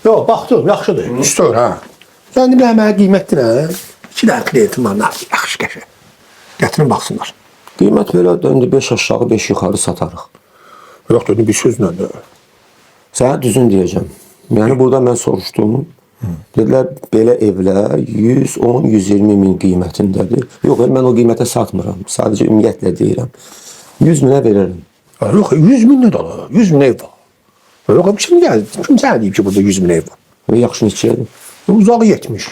Yox, baxdım, yaxşıdır. Üstör, hə. Sən də mənə qiymətdirə. 2 dənə klientim var, yaxşı qəşəng. Gətirin baxsınlar. Qiymət belə döndü 5 aşağı 5 yuxarı satarıq. Yox, dedim bir sözlə də. Sənə düzün deyəcəm. Yəni burada mən soruşdum. Dedilər belə evlər 110-120 min qiymətindədir. Yox, mən o qiymətə satmıram. Sadəcə ümumiyyətlə deyirəm. 100 minə verərəm. Yox, 100 min nə də? 100 min ev var. Yox, kim sənə deyib ki, burada 100 min ev var? Yaxşı neçədir? Uzağı 70.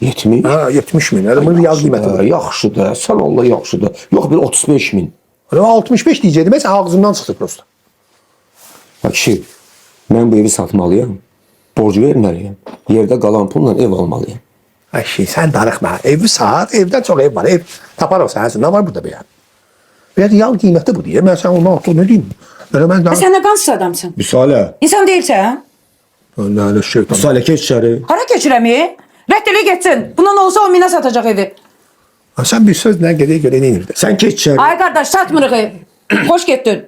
70? Hə, 70 min. Bunun real qiyməti var. Yaxşıdır. Sən Allah yaxşıdır. Yox, bir 35 min. 65 deyəcəkdim, mən ağzımdan çıxdı prosta. Bak kişi, mən bu evi satmalıyam. Borcu verməliyəm. Yerdə qalan pulla ev almalıyam. Ay şey, sən darıxma. Evi sat, evdən çox ev var. Ev taparıq sənsin. Nə var burada bəyən? Belə real qiyməti bu deyə. Mən sən ondan artıq nə deyim? Belə mən daha... Sən nə qansız adamsın? Müsalə. İnsan deyilsən? Nə şeytan. Müsalə keç içəri. Hara keçirəm? Rədd elə getsin. Bundan olsa 10 minə satacaq evi. Sən bir söz nə gedək görə nə edirdi? Sən keç içəri. Ay qardaş, satmırıq ev. Xoş getdin.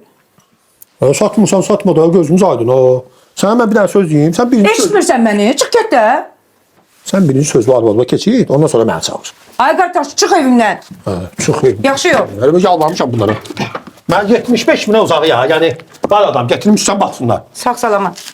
Satmırsan, satma da gözümüz aydın o. Sənə mən bir dənə söz deyim. Sən birinci söz... Eşitmirsən məni? Çıx get də. Sən birinci sözü arvadına keçir, ondan sonra məni çağır. Ay qardaş, çıx evimdən. Hə, çox ev. Yaxşı yox. Elə yalvarmışam bunlara. Mən 75 minə uzağı ya. Yəni var adam gətirmişsən baxsınlar. Sağ salamat.